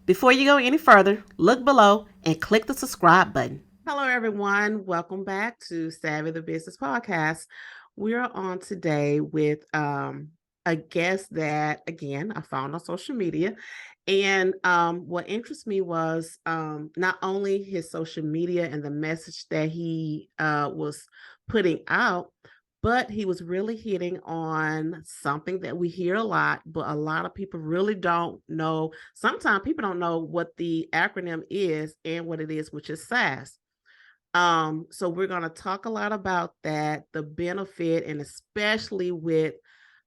Before you go any further, look below and click the subscribe button. Hello, everyone. Welcome back to Savvy the Business Podcast. We're on today with a guest that, again, I found on social media. And what interests me was not only his social media and the message that he was putting out, but he was really hitting on something that we hear a lot, but a lot of people really don't know. Sometimes people don't know what the acronym is and what it is, which is SaaS. So we're going to talk a lot about that, the benefit, and especially with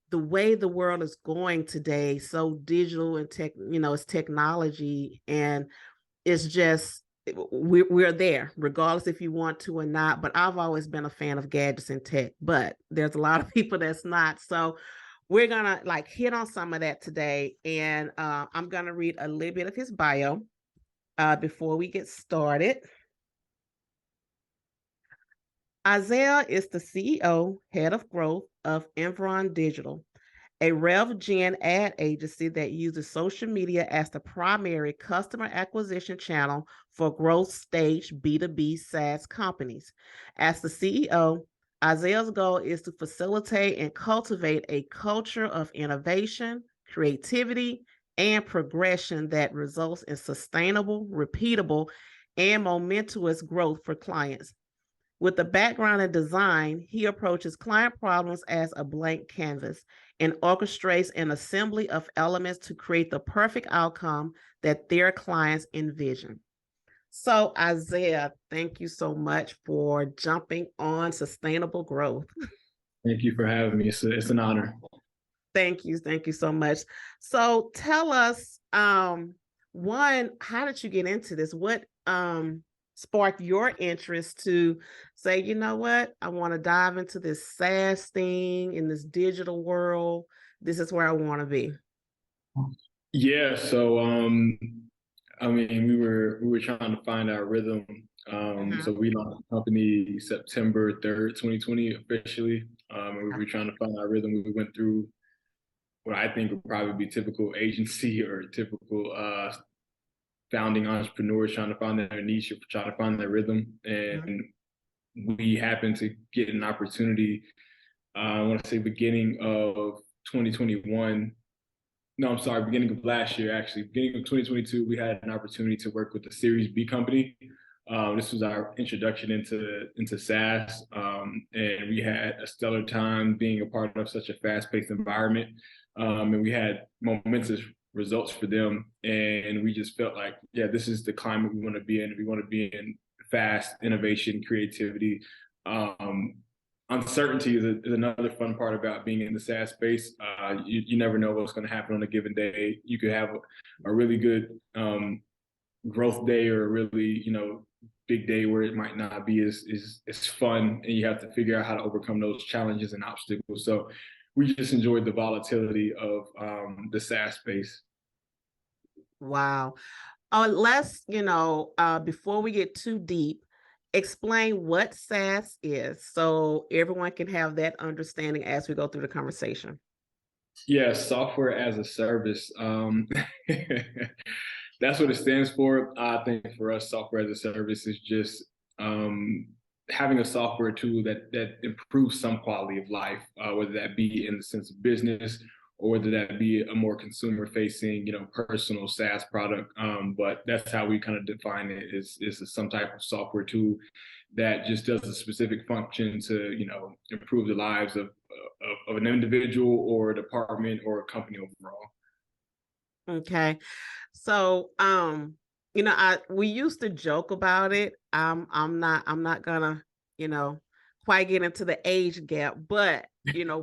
the way the world is going today, so digital and it's technology, and it's just we're there regardless if you want to or not. But I've always been a fan of gadgets and tech, but there's a lot of people that's not. So we're gonna hit on some of that today, and I'm gonna read a little bit of his bio before we get started. Isaiah is the CEO, head of growth of Evron Digital, a Rev Gen Ad Agency that uses social media as the primary customer acquisition channel for growth stage B2B Saas companies. As the CEO, Isaiah's goal is to facilitate and cultivate a culture of innovation, creativity, and progression that results in sustainable, repeatable, and momentous growth for clients. With a background in design, he approaches client problems as a blank canvas and orchestrates an assembly of elements to create the perfect outcome that their clients envision. So, Isaiah, thank you so much for jumping on sustainable growth. Thank you for having me. It's an honor. Thank you. Thank you so much. So tell us, one, how did you get into this? What sparked your interest to say, you know what, I want to dive into this SaaS thing in this digital world. This is where I want to be. Yeah, so I mean we were trying to find our rhythm. So we launched the company September 3rd, 2020 officially. And we were trying to find our rhythm. We went through what I think would probably be typical agency or typical founding entrepreneurs trying to find their niche or trying to find their rhythm. And we happened to get an opportunity, I want to say beginning of 2021. No, I'm sorry, beginning of last year, actually. Beginning of 2022, we had an opportunity to work with a Series B company. This was our introduction into SaaS, and we had a stellar time being a part of such a fast-paced environment. And we had momentous results for them, and we just felt like, yeah, this is the climate we want to be in. We want to be in fast innovation, creativity. Uncertainty is another fun part about being in the SaaS space. You never know what's going to happen on a given day. You could have a really good growth day or a really big day where it might not be as fun, and you have to figure out how to overcome those challenges and obstacles. So we just enjoyed the volatility of the SaaS space. Wow. Let's, before we get too deep, explain what SaaS is so everyone can have that understanding as we go through the conversation. Yeah, software as a service. That's what it stands for. I think for us, software as a service is just having a software tool that improves some quality of life, whether that be in the sense of business or whether that be a more consumer-facing, personal SaaS product. But that's how we kind of define it: is some type of software tool that just does a specific function to, improve the lives of an individual or a department or a company overall. Okay. So, we used to joke about it. I'm not gonna, quite get into the age gap, but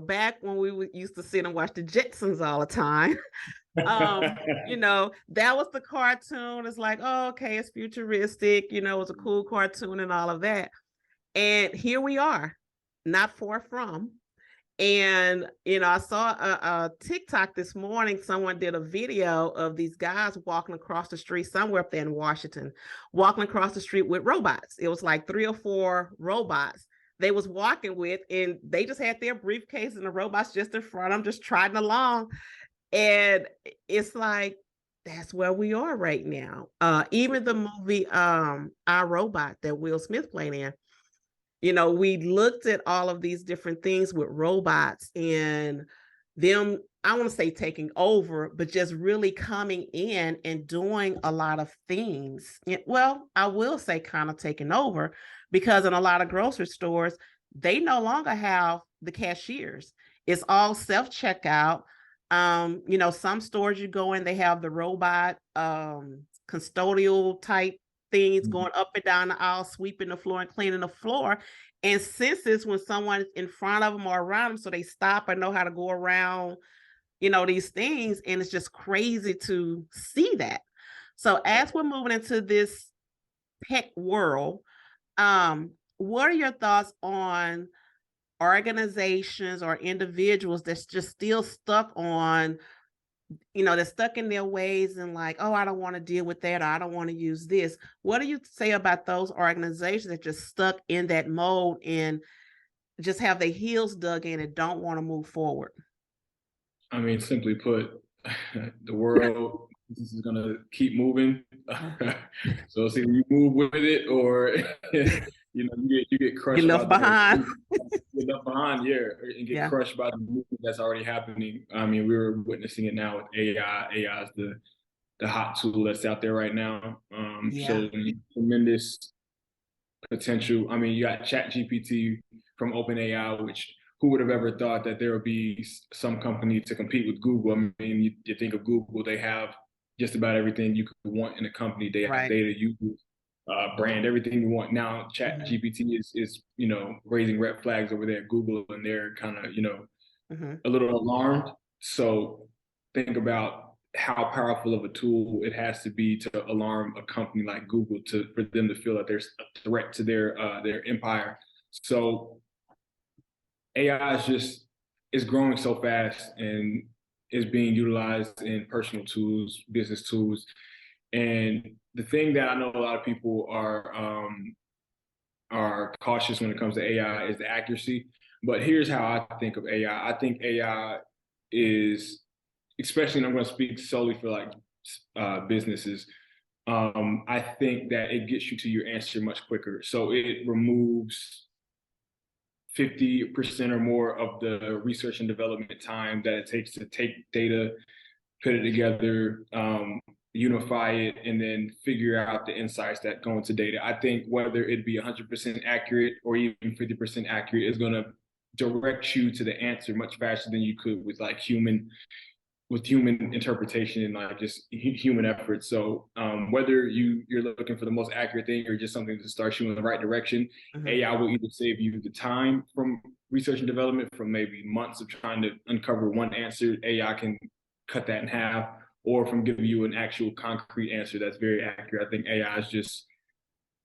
back when we used to sit and watch the Jetsons all the time, that was the cartoon. It's like, oh, okay, it's futuristic, it's a cool cartoon and all of that. And here we are, not far from. And, I saw a TikTok this morning. Someone did a video of these guys walking across the street somewhere up there in Washington, walking across the street with robots. It was like 3 or 4 robots they was walking with, and they just had their briefcase and the robots just in front of them, just trotting along. And it's like, that's where we are right now. Even the movie I, Robot that Will Smith played in, we looked at all of these different things with robots and them, I want to say taking over, but just really coming in and doing a lot of things. Well, I will say kind of taking over, because in a lot of grocery stores, they no longer have the cashiers. It's all self-checkout. Some stores you go in, they have the robot custodial type things going up and down the aisle, sweeping the floor and cleaning the floor, and senses when someone's in front of them or around them, so they stop and know how to go around, these things. And it's just crazy to see that. So as we're moving into this tech world, what are your thoughts on organizations or individuals that's just still stuck on, they're stuck in their ways and like, oh, I don't want to deal with that, or I don't want to use this? What do you say about those organizations that just stuck in that mode and just have their heels dug in and don't want to move forward? I mean, simply put, the world this is gonna keep moving. So see, you move with it, or you get crushed Get left by behind. get left behind, yeah, and get crushed by the movement that's already happening. I mean, we're witnessing it now with AI. AI is the hot tool that's out there right now. Showing tremendous potential. I mean, you got ChatGPT from OpenAI, which who would have ever thought that there would be some company to compete with Google? I mean, you think of Google, they have just about everything you could want in a company. They have data, users, brand, everything you want. Now, ChatGPT is raising red flags over there at Google, and they're kind of a little alarmed. So think about how powerful of a tool it has to be to alarm a company like Google for them to feel that there's a threat to their empire. So AI is growing so fast and is being utilized in personal tools, business tools. And the thing that I know a lot of people are cautious when it comes to AI is the accuracy. But here's how I think of AI. I think AI is, especially, and I'm going to speak solely for like businesses, I think that it gets you to your answer much quicker. So it removes 50% or more of the research and development time that it takes to take data, put it together, unify it, and then figure out the insights that go into data. I think whether it be 100% accurate or even 50% accurate is going to direct you to the answer much faster than you could with human interpretation and like just human effort. So whether you're looking for the most accurate thing or just something to start you in the right direction, AI will either save you the time from research and development, from maybe months of trying to uncover one answer. AI can cut that in half, or from giving you an actual concrete answer that's very accurate. I think AI is just,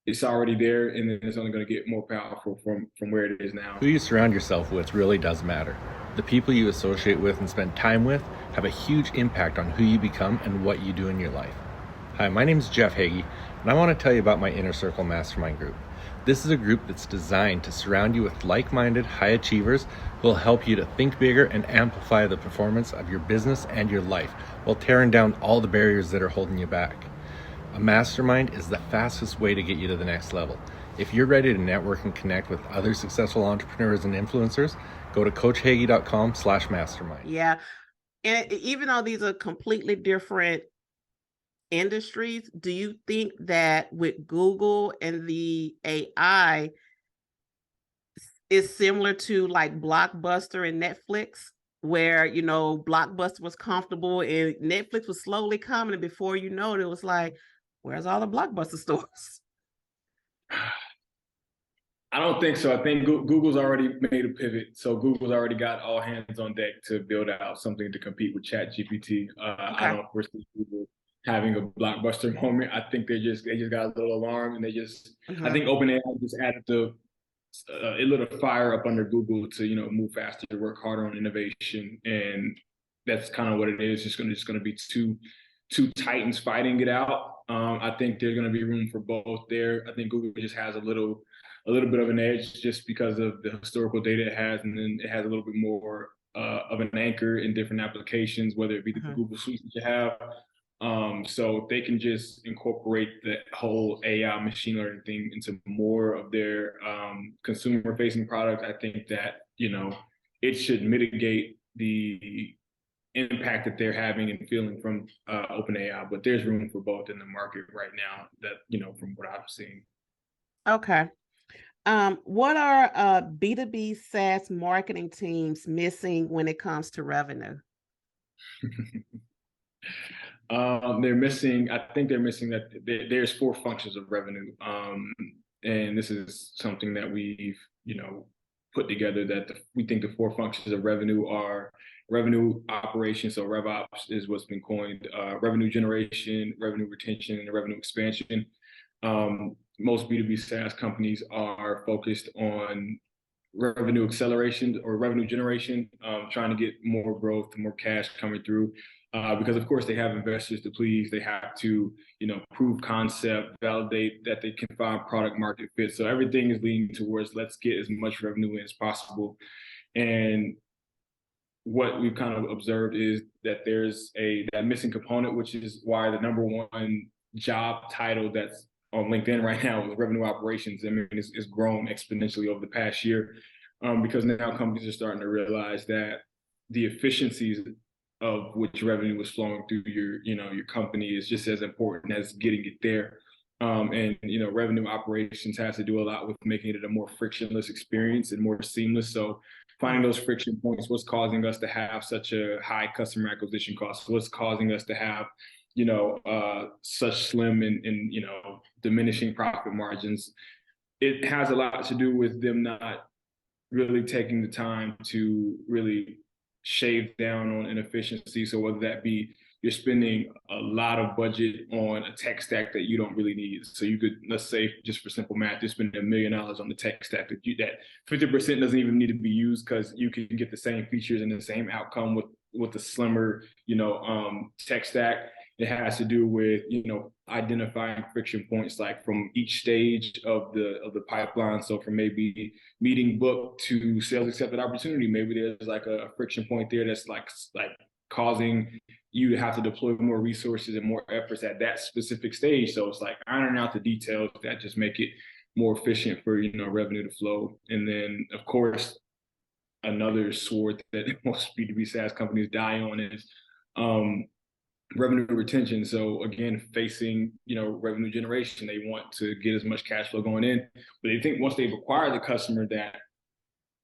it's already there, and then it's only going to get more powerful from where it is now. Who you surround yourself with really does matter. The people you associate with and spend time with have a huge impact on who you become and what you do in your life. Hi, my name is Jeff Hagee, and I want to tell you about my Inner Circle Mastermind group. This is a group that's designed to surround you with like-minded high achievers who will help you to think bigger and amplify the performance of your business and your life while tearing down all the barriers that are holding you back. A mastermind is the fastest way to get you to the next level. If you're ready to network and connect with other successful entrepreneurs and influencers, go to coachhagee.com/mastermind. Yeah. And even though these are completely different industries, do you think that with Google and the AI is similar to like Blockbuster and Netflix, where, Blockbuster was comfortable and Netflix was slowly coming, and before you know it was like, where's all the Blockbuster stores? I don't think so. I think Google's already made a pivot. So Google's already got all hands on deck to build out something to compete with ChatGPT. I don't foresee Google having a Blockbuster moment. I think they just got a little alarm, and I think OpenAI just added a little fire up under Google to move faster, to work harder on innovation, and that's kind of what it is. It's just going to be two titans fighting it out. I think there's going to be room for both there. I think Google just has a little bit of an edge just because of the historical data it has, and then it has a little bit more of an anchor in different applications, whether it be the Google Suite that you have. So they can just incorporate the whole AI machine learning thing into more of their consumer facing products. I think that, it should mitigate the impact that they're having and feeling from OpenAI, but there's room for both in the market right now that, from what I've seen. Okay. What are B2B SaaS marketing teams missing when it comes to revenue? I think they're missing that there's 4 functions of revenue. And this is something that we've, put together, that we think the 4 functions of revenue are revenue operations. So RevOps is what's been coined, revenue generation, revenue retention, and revenue expansion. Most B2B SaaS companies are focused on revenue acceleration or revenue generation, trying to get more growth, more cash coming through. Because of course they have investors to please. They have to, prove concept, validate that they can find product market fit. So everything is leading towards, let's get as much revenue in as possible. And what we've kind of observed is that there's that missing component, which is why the #1 job title that's on LinkedIn right now is revenue operations. I mean, it's grown exponentially over the past year, because now companies are starting to realize that the efficiencies of which revenue is flowing through your company is just as important as getting it there. And revenue operations has to do a lot with making it a more frictionless experience and more seamless. So finding those friction points, what's causing us to have such a high customer acquisition cost, what's causing us to have such slim and diminishing profit margins. It has a lot to do with them not really taking the time to really shave down on inefficiency. So whether that be you're spending a lot of budget on a tech stack that you don't really need. So you could, let's say, just for simple math, you're spending $1 million on the tech stack that 50% doesn't even need to be used, because you can get the same features and the same outcome with the slimmer, tech stack. It has to do with, identifying friction points, like from each stage of the pipeline. So from maybe meeting book to sales accepted opportunity, maybe there's like a friction point there that's like causing you to have to deploy more resources and more efforts at that specific stage. So it's like ironing out the details that just make it more efficient for, revenue to flow. And then of course, another sword that most B2B SaaS companies die on is revenue retention. So again, facing, revenue generation, they want to get as much cash flow going in, but they think once they've acquired the customer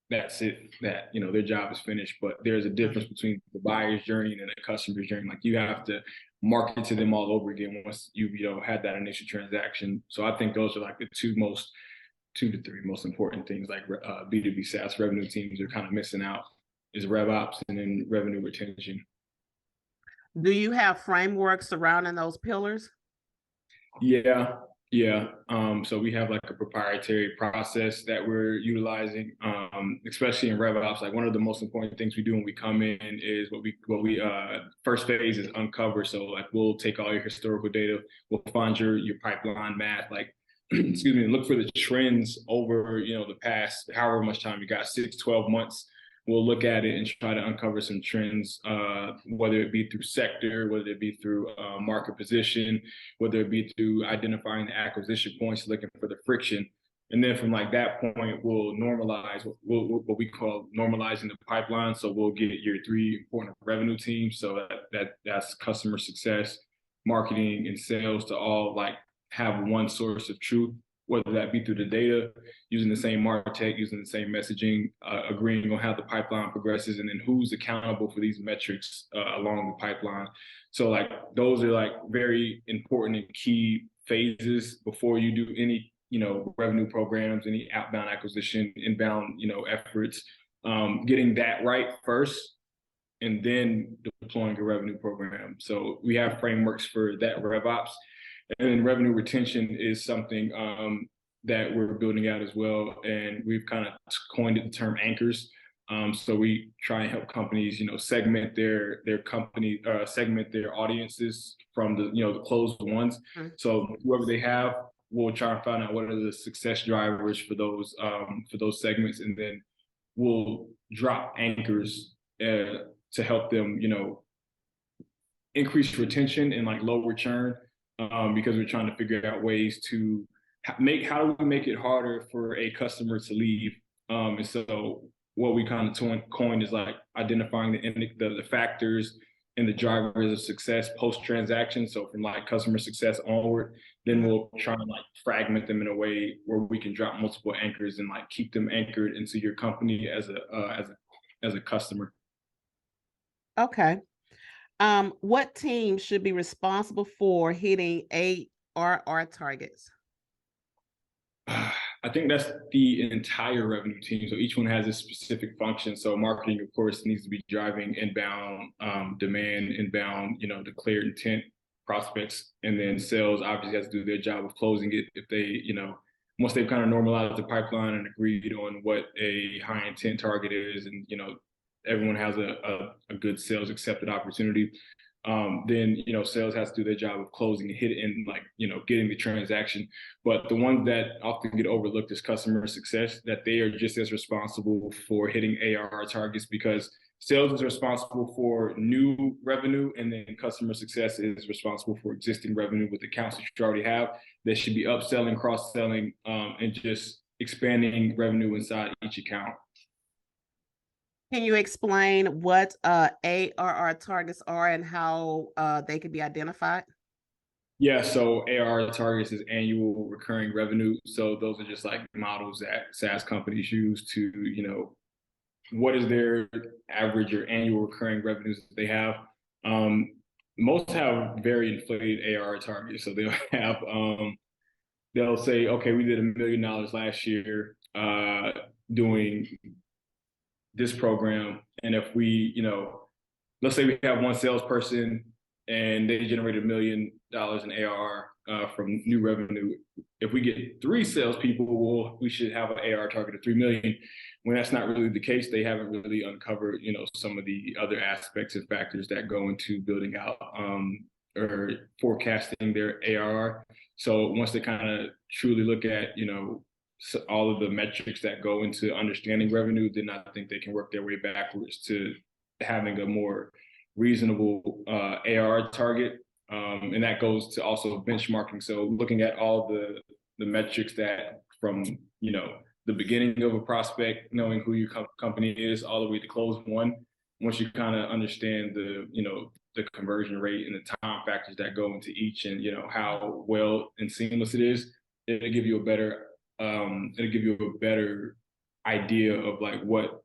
that's it, that, their job is finished. But there's a difference between the buyer's journey and the customer's journey. Like, you have to market to them all over again once you had that initial transaction. So I think those are like the 2 to 3 most important things, like B2B SaaS revenue teams are kind of missing out, is RevOps and then revenue retention. Do you have frameworks surrounding those pillars? Yeah. So we have like a proprietary process that we're utilizing, especially in RevOps. Like, one of the most important things we do when we come in is what we first phase is uncover. So like, we'll take all your historical data, we'll find your pipeline math, like excuse me, look for the trends over the past however much time you got, 6, 12 months. We'll look at it and try to uncover some trends, whether it be through sector, whether it be through market position, whether it be through identifying the acquisition points, looking for the friction. And then from like that point, we'll normalize what we call normalizing the pipeline. So we'll get your 3 important revenue teams. So that's customer success, marketing, and sales to all like have one source of truth, whether that be through the data, using the same MarTech, using the same messaging, agreeing on how the pipeline progresses, and then who's accountable for these metrics along the pipeline. So like, those are like very important and key phases before you do any, revenue programs, any outbound acquisition, inbound, efforts, getting that right first, and then deploying a revenue program. So we have frameworks for that RevOps. And then revenue retention is something that we're building out as well. And we've kind of coined it the term anchors. So we try and help companies, segment their company, segment their audiences from the closed ones. Mm-hmm. So whoever they have, we'll try and find out what are the success drivers for those segments. And then we'll drop anchors to help them, increase retention and like lower churn, because we're trying to figure out ways to how do we make it harder for a customer to leave. And so what we kind of coined is like identifying the factors and the drivers of success post transaction. So from like customer success onward, then we'll try and like fragment them in a way where we can drop multiple anchors and like keep them anchored into your company as a customer. Okay. What team should be responsible for hitting ARR targets? I think that's the entire revenue team. So each one has a specific function. So marketing, of course, needs to be driving inbound demand, inbound, declared intent prospects. And then sales obviously has to do their job of closing it. If they, once they've kind of normalized the pipeline and agreed on what a high intent target is, and, everyone has a good sales accepted opportunity. Then sales has to do their job of closing and hit it and like getting the transaction. But the ones that often get overlooked is customer success, that they are just as responsible for hitting ARR targets, because sales is responsible for new revenue, and then customer success is responsible for existing revenue with accounts that you already have. That should be upselling, cross-selling, and just expanding revenue inside each account. Can you explain what ARR targets are and how they can be identified? Yeah, so ARR targets is annual recurring revenue. So those are just like models that SaaS companies use to, what is their average or annual recurring revenues that they have. Most have very inflated ARR targets. So they'll have, they'll say, okay, we did $1 million last year doing this program. And if we, let's say we have one salesperson and they generated $1 million in ARR from new revenue. If we get 3 salespeople, we should have an ARR target of $3 million. When that's not really the case, they haven't really uncovered, some of the other aspects and factors that go into building out or forecasting their ARR. So once they kind of truly look at, all of the metrics that go into understanding revenue, then I think they can work their way backwards to having a more reasonable ARR target. And that goes to also benchmarking. So looking at all the metrics that from, the beginning of a prospect, knowing who your company is, all the way to close one. Once you kind of understand the conversion rate and the time factors that go into each, and how well and seamless it is, it'll give you a better idea of like what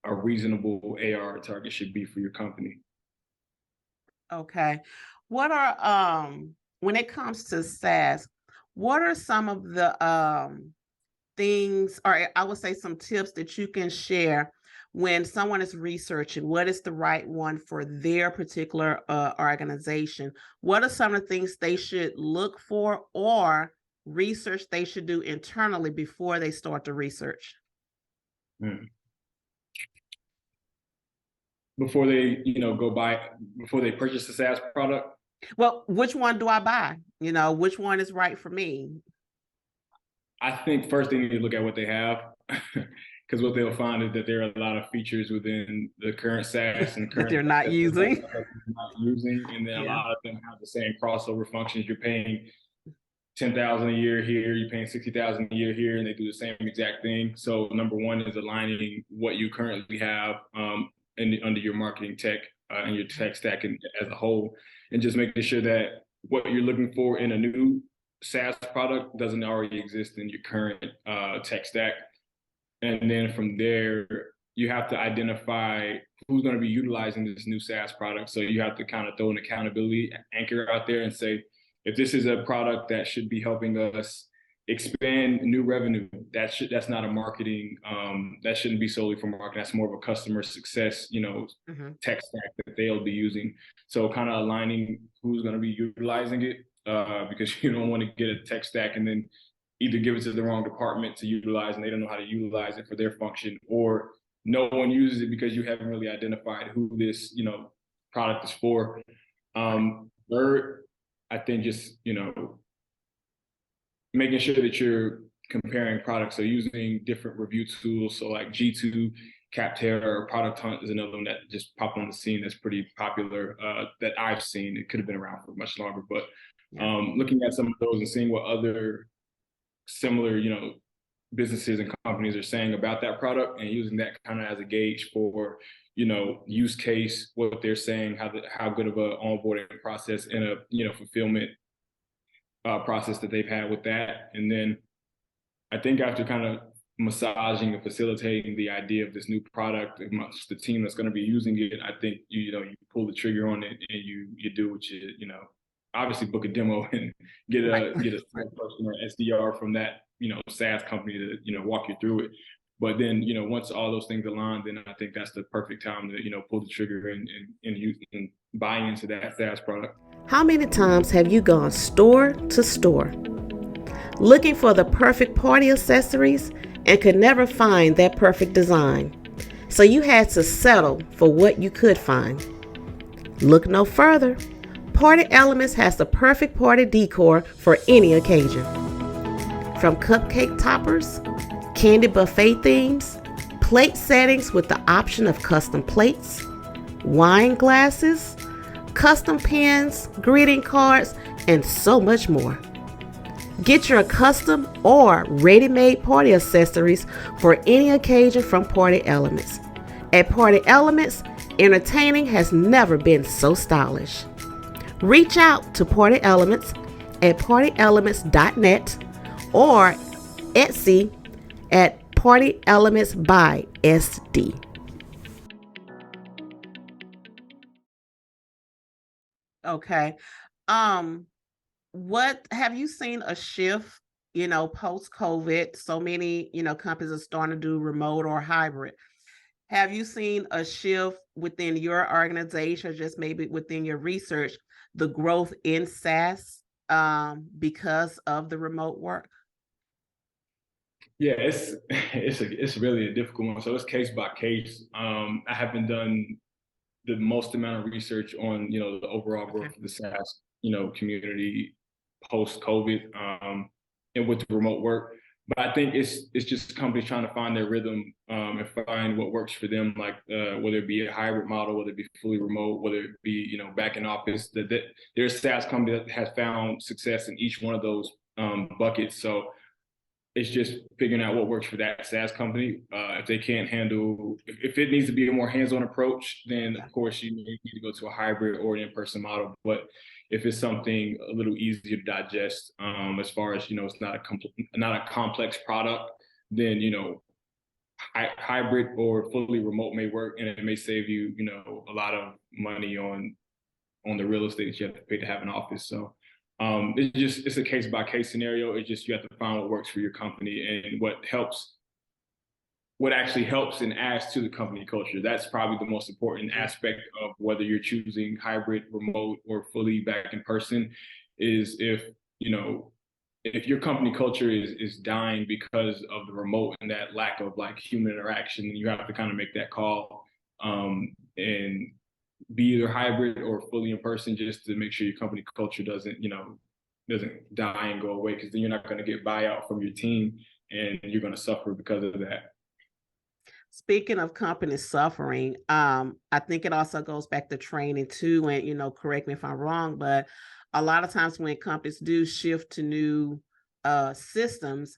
a reasonable ARR target should be for your company. Okay. What are when it comes to SaaS, what are some of the things, or I would say some tips that you can share when someone is researching what is the right one for their particular organization? What are some of the things they should look for or research they should do internally before they start the research? Before they, before they purchase a SaaS product? Well, which one do I buy? Which one is right for me? I think first they need to look at what they have, because what they'll find is that there are a lot of features within the current SaaS and current they're not using. And then a lot of them have the same crossover functions. You're paying $10,000 a year here, you're paying $60,000 a year here, and they do the same exact thing. So number one is aligning what you currently have under your marketing tech and your tech stack as a whole, and just making sure that what you're looking for in a new SaaS product doesn't already exist in your current tech stack. And then from there, you have to identify who's going to be utilizing this new SaaS product. So you have to kind of throw an accountability anchor out there and say, if this is a product that should be helping us expand new revenue, that's not a marketing, that shouldn't be solely for marketing. That's more of a customer success, tech stack that they'll be using. So kind of aligning who's going to be utilizing it, because you don't want to get a tech stack and then either give it to the wrong department to utilize and they don't know how to utilize it for their function, or no one uses it because you haven't really identified who this, product is for. Third, I think just, making sure that you're comparing products. So using different review tools. So like G2 Capterra or Product Hunt is another one that just popped on the scene that's pretty popular that I've seen. It could have been around for much longer, but looking at some of those and seeing what other similar, businesses and companies are saying about that product and using that kind of as a gauge for, use case, what they're saying, how good of a onboarding process and a, fulfillment process that they've had with that. And then I think after kind of massaging and facilitating the idea of this new product amongst the team that's going to be using it, I think you pull the trigger on it and you do what obviously book a demo and get a person or SDR from that SaaS company to walk you through it. But then once all those things align, then I think that's the perfect time to pull the trigger and buy into that SaaS product. How many times have you gone store to store looking for the perfect party accessories and could never find that perfect design? So you had to settle for what you could find. Look no further. Party Elements has the perfect party decor for any occasion. From cupcake toppers, candy buffet themes, plate settings with the option of custom plates, wine glasses, custom pins, greeting cards, and so much more. Get your custom or ready-made party accessories for any occasion from Party Elements. At Party Elements, entertaining has never been so stylish. Reach out to Party Elements at partyelements.net or Etsy at Party Elements by SD. Okay. What have you seen a shift, post-COVID? So many, companies are starting to do remote or hybrid. Have you seen a shift within your organization, just maybe within your research, the growth in SaaS because of the remote work? Yeah, it's really a difficult one. So it's case by case. I haven't done the most amount of research on the overall growth of the SaaS community post COVID and with the remote work. But I think it's just companies trying to find their rhythm and find what works for them, like whether it be a hybrid model, whether it be fully remote, whether it be back in office. There's a SaaS company that has found success in each one of those buckets. So it's just figuring out what works for that SaaS company. If they can't handle, if it needs to be a more hands-on approach, then of course you need to go to a hybrid or an in-person model. But if it's something a little easier to digest, as far as it's not a complex product, then hybrid or fully remote may work, and it may save you a lot of money on the real estate that you have to pay to have an office. So it's a case by case scenario. It's just you have to find what works for your company and what actually helps and adds to the company culture. That's probably the most important aspect of whether you're choosing hybrid, remote, or fully back in person, is if your company culture is dying because of the remote and that lack of human interaction, you have to kind of make that call and be either hybrid or fully in person, just to make sure your company culture doesn't die and go away, because then you're not going to get buyout from your team and you're going to suffer because of that. Speaking of companies suffering, I think it also goes back to training too. And, correct me if I'm wrong, but a lot of times when companies do shift to new systems,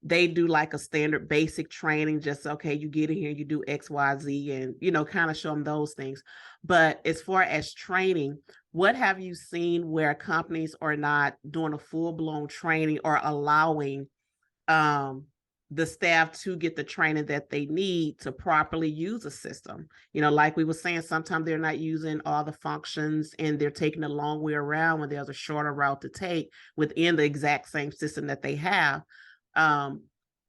they do like a standard basic training, just, okay, you get in here, you do X, Y, Z, and, kind of show them those things. But as far as training, what have you seen where companies are not doing a full-blown training or allowing the staff to get the training that they need to properly use a system? Like we were saying, sometimes they're not using all the functions and they're taking a long way around when there's a shorter route to take within the exact same system that they have.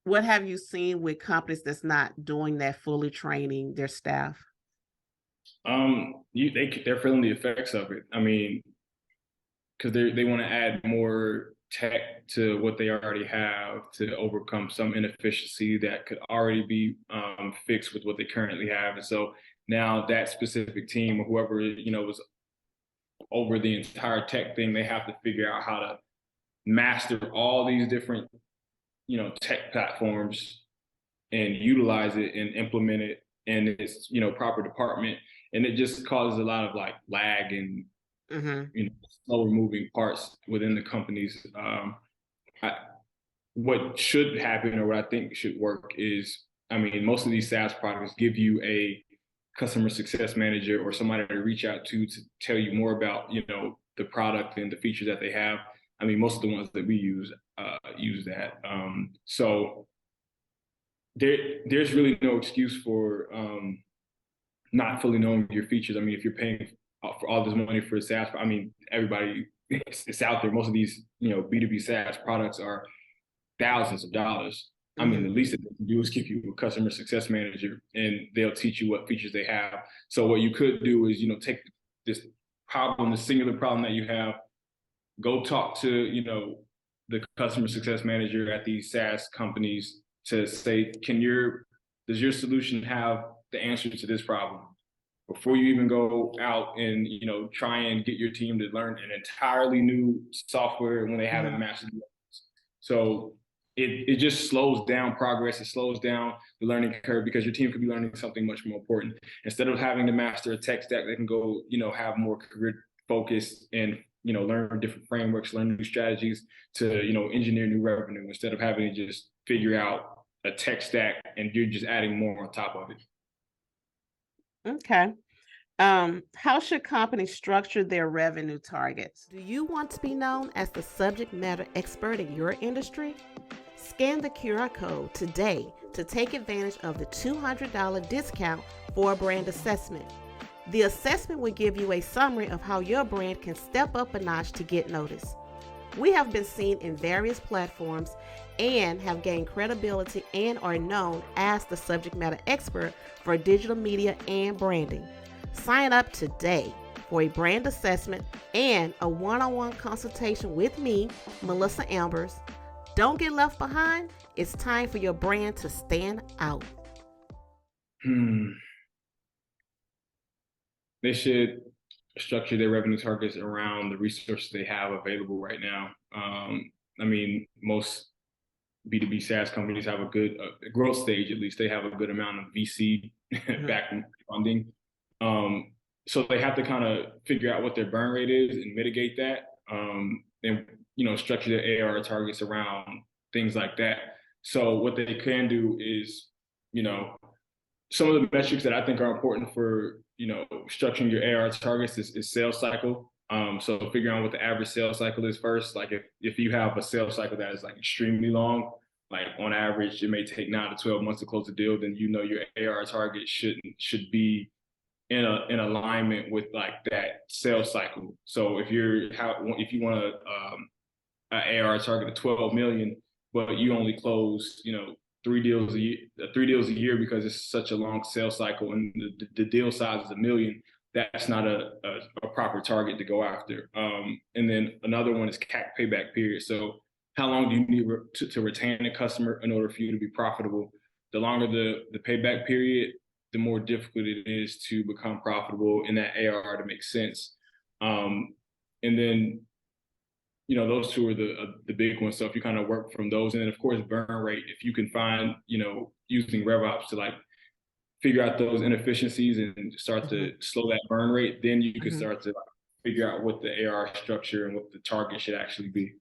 What have you seen with companies that's not doing that, fully training their staff? They're feeling the effects of it. I mean, because they want to add more tech to what they already have to overcome some inefficiency that could already be fixed with what they currently have. And so now that specific team or whoever was over the entire tech thing, they have to figure out how to master all these different tech platforms and utilize it and implement it in its, proper department. And it just causes a lot of like lag and, slower moving parts within the companies. What should happen, or what I think should work, is, most of these SaaS products give you a customer success manager or somebody to reach out to tell you more about, the product and the features that they have. Most of the ones that we use that. So there's really no excuse for not fully knowing your features. If you're paying for all this money for SaaS, everybody, it's out there. Most of these, B2B SaaS products are thousands of dollars. The least that they can do is give you a customer success manager, and they'll teach you what features they have. So what you could do is, take this problem, the singular problem that you have, go talk to, the customer success manager at these SaaS companies to say, does your solution have the answer to this problem? Before you even go out and, try and get your team to learn an entirely new software when they haven't mastered it. So it just slows down progress. It slows down the learning curve, because your team could be learning something much more important. Instead of having to master a tech stack, they can go, have more career focus and, learn different frameworks, learn new strategies to, engineer new revenue, instead of having to just figure out a tech stack and you're just adding more on top of it. Okay. How should companies structure their revenue targets? Do you want to be known as the subject matter expert in your industry? Scan the QR code today to take advantage of the $200 discount for a brand assessment. The assessment will give you a summary of how your brand can step up a notch to get noticed. We have been seen in various platforms and have gained credibility and are known as the subject matter expert for digital media and branding. Sign up today for a brand assessment and a one-on-one consultation with me, Melissa Ambers. Don't get left behind. It's time for your brand to stand out. They should structure their revenue targets around the resources they have available right now. Most B2B SaaS companies have a good growth stage. At least they have a good amount of VC backed funding. So they have to kind of figure out what their burn rate is and mitigate that. And structure their ARR targets around things like that. So what they can do is, some of the metrics that I think are important for, structuring your ARR targets is sales cycle. So figuring out what the average sales cycle is first. Like if you have a sales cycle that is like extremely long, like on average, it may take 9 to 12 months to close a deal, then your ARR target should be in alignment with like that sales cycle. So if you want an ARR target of 12 million, but you only close, 3 deals a year because it's such a long sales cycle, and the deal size is $1 million, that's not a proper target to go after. And then another one is CAC payback period. So how long do you need to retain a customer in order for you to be profitable? The longer the payback period, the more difficult it is to become profitable in that ARR to make sense. And then, those two are the big ones. So if you kind of work from those, and then of course burn rate, if you can find, using RevOps to like figure out those inefficiencies and start to slow that burn rate, then you can start to figure out what the ARR structure and what the target should actually be.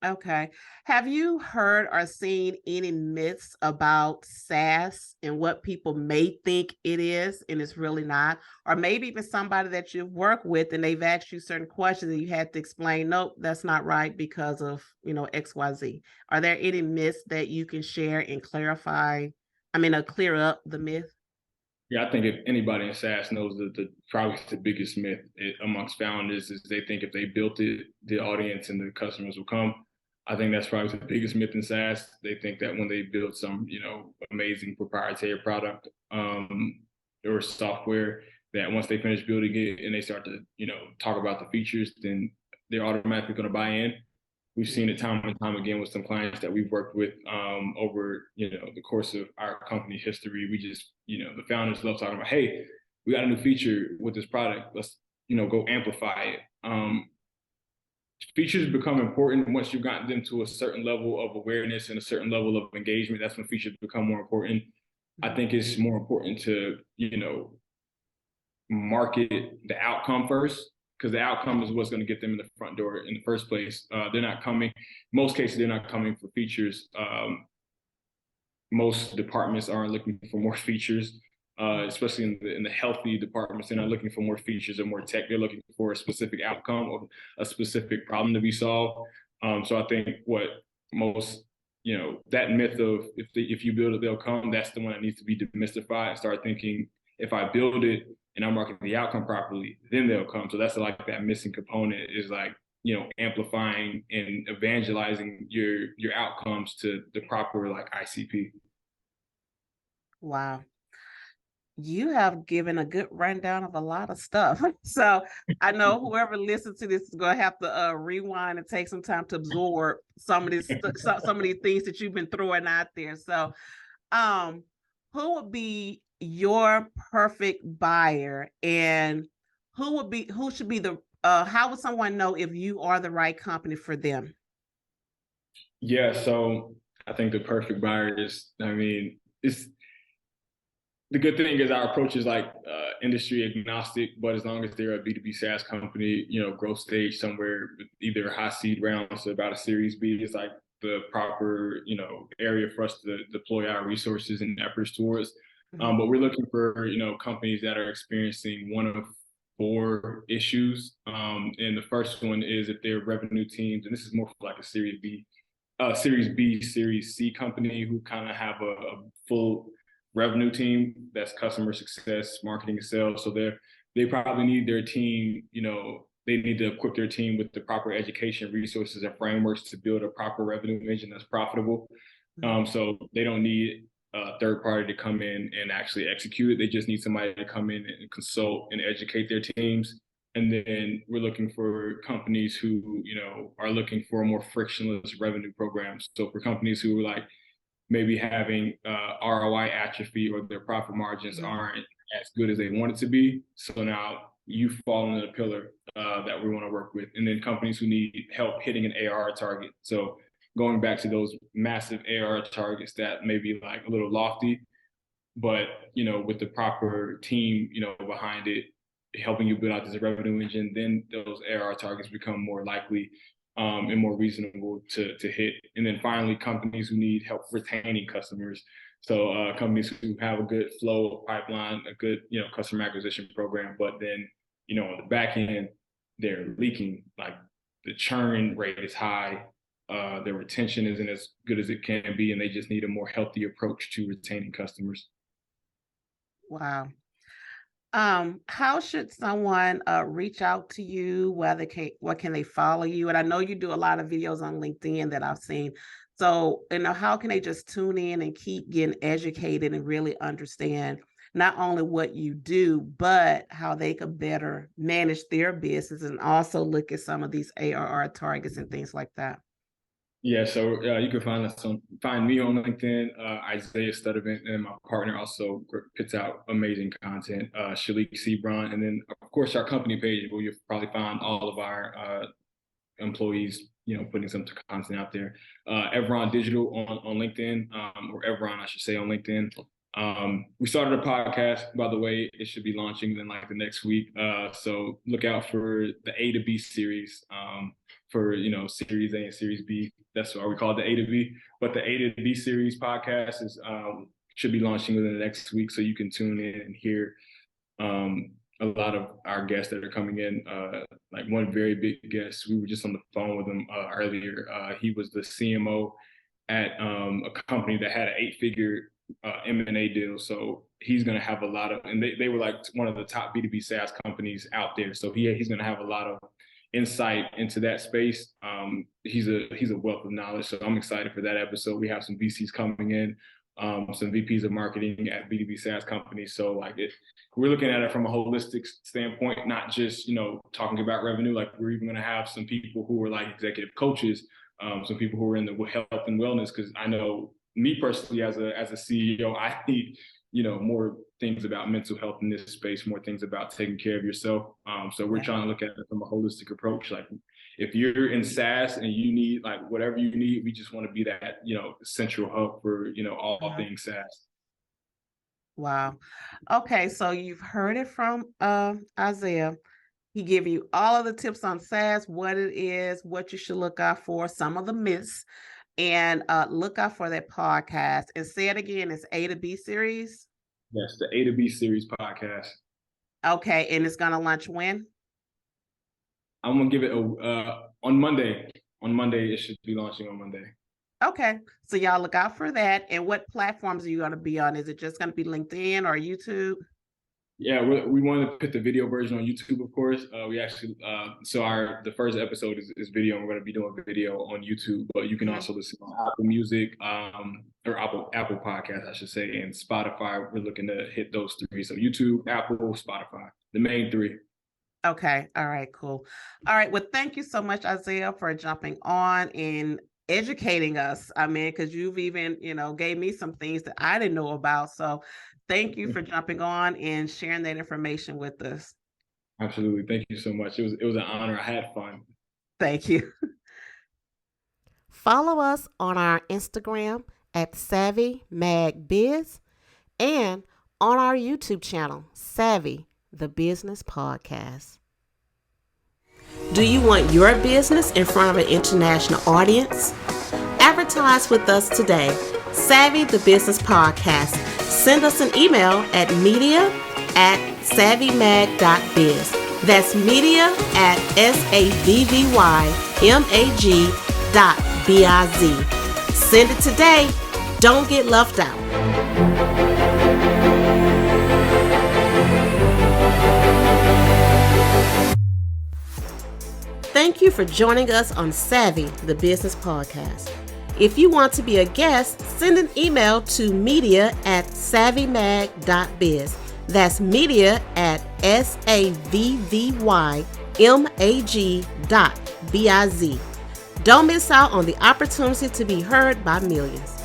Okay. Have you heard or seen any myths about SaaS and what people may think it is and it's really not? Or maybe even somebody that you've worked with and they've asked you certain questions and you had to explain, nope, that's not right because of, XYZ. Are there any myths that you can share and clarify? Clear up the myth? Yeah, I think if anybody in SaaS knows that probably the biggest myth amongst founders is they think if they built it, the audience and the customers will come. I think that's probably the biggest myth in SaaS. They think that when they build some, amazing proprietary product or software, that once they finish building it and they start to, talk about the features, then they're automatically going to buy in. We've seen it time and time again with some clients that we've worked with over, the course of our company history. We just, the founders love talking about, hey, we got a new feature with this product. Let's, go amplify it. Features become important once you've gotten them to a certain level of awareness and a certain level of engagement. That's when features become more important. I think it's more important to, market the outcome first, because the outcome is what's going to get them in the front door in the first place. They're not coming, most cases, they're not coming for features. Most departments aren't looking for more features, especially in the healthy departments. They're not looking for more features or more tech. They're looking for a specific outcome or a specific problem to be solved. So I think what most, that myth of if you build it, they'll come, that's the one that needs to be demystified and start thinking, if I build it and I market the outcome properly, then they'll come. So that's like that missing component is like, amplifying and evangelizing your outcomes to the proper like ICP. Wow. You have given a good rundown of a lot of stuff. So I know whoever listens to this is going to have to rewind and take some time to absorb some of these things that you've been throwing out there. So who would be your perfect buyer, and who should be how would someone know if you are the right company for them? Yeah, so I think the perfect buyer is, it's the good thing is our approach is like industry agnostic, but as long as they're a B2B SaaS company, growth stage somewhere, either high seed rounds, so about a Series B is like the proper, area for us to deploy our resources and efforts towards. But we're looking for, companies that are experiencing one of 4 issues. And the first one is if they're revenue teams, and this is more for like a Series B, Series C company who kind of have a full revenue team that's customer success, marketing, and sales. So they probably need their team, they need to equip their team with the proper education, resources, and frameworks to build a proper revenue engine that's profitable. So they don't need a third party to come in and actually execute it. They just need somebody to come in and consult and educate their teams. And then we're looking for companies who, are looking for more frictionless revenue programs. So for companies who are like maybe having ROI atrophy or their profit margins aren't as good as they want it to be. So now you fall into the pillar that we want to work with. And then companies who need help hitting an ARR target. So going back to those massive ARR targets that may be like a little lofty, but, with the proper team, behind it, helping you build out this revenue engine, then those ARR targets become more likely and more reasonable to hit. And then finally, companies who need help retaining customers. So companies who have a good flow of pipeline, a good, customer acquisition program, but then, on the back end, they're leaking. Like the churn rate is high, their retention isn't as good as it can be, and they just need a more healthy approach to retaining customers. Wow. How should someone reach out to you? What can they follow you? And I know you do a lot of videos on LinkedIn that I've seen. So, how can they just tune in and keep getting educated and really understand not only what you do, but how they could better manage their business and also look at some of these ARR targets and things like that? Yeah, so you can find me on LinkedIn, Isaiah Studivent, and my partner also puts out amazing content, Chalique Seabron, and then of course our company page where you'll probably find all of our employees, putting some content out there. Evron Digital on LinkedIn, or Evron, I should say, on LinkedIn. We started a podcast, by the way. It should be launching in like the next week. So look out for the A to B series. For Series A and Series B. That's why we call it the A to B. But the A to B series podcast is should be launching within the next week, so you can tune in and hear a lot of our guests that are coming in. Like one very big guest, we were just on the phone with him earlier. He was the CMO at a company that had an 8-figure M&A deal. So he's going to have a lot of, and they were like one of the top B2B SaaS companies out there. So he's going to have a lot of insight into that space. He's a wealth of knowledge. So I'm excited for that episode. We have some VCs coming in, some VPs of marketing at B2B SaaS companies. So we're looking at it from a holistic standpoint, not just, talking about revenue. Like we're even going to have some people who are like executive coaches, some people who are in the health and wellness, because I know me personally as a CEO, I need, more things about mental health in this space, more things about taking care of yourself. So we're trying to look at it from a holistic approach. Like if you're in SaaS and you need like whatever you need, we just want to be that, central hub for, all things SaaS. Wow. Okay, so you've heard it from Isaiah. He give you all of the tips on SaaS, what it is, what you should look out for, some of the myths, and look out for that podcast. And say it again, it's A2B series. Yes, the A2B series podcast. Okay, and it's gonna launch when? I'm gonna give it on Monday. On Monday, it should be launching on Monday. Okay, so y'all look out for that. And what platforms are you gonna be on? Is it just gonna be LinkedIn or YouTube? Yeah, we wanted to put the video version on YouTube, of course. We actually so the first episode is video, and we're going to be doing video on YouTube. But you can also listen on Apple Music, or Apple Podcasts, I should say, and Spotify. We're looking to hit those three. So YouTube, Apple, Spotify, the main three. Okay. All right. Cool. All right. Well, thank you so much, Isaiah, for jumping on and educating us. I mean, because you've even gave me some things that I didn't know about. So thank you for jumping on and sharing that information with us. Absolutely. Thank you so much. It was an honor. I had fun. Thank you. Follow us on our Instagram at SavvyMagBiz and on our YouTube channel, Savvy, the Business Podcast. Do you want your business in front of an international audience? Advertise with us today. Savvy, the Business Podcast. Send us an email at media@savvymag.biz. That's media@savvymag.biz. Send it today. Don't get left out. Thank you for joining us on Savvy, the Business Podcast. If you want to be a guest, send an email to media@savvymag.biz. That's media@savvymag.biz. Don't miss out on the opportunity to be heard by millions.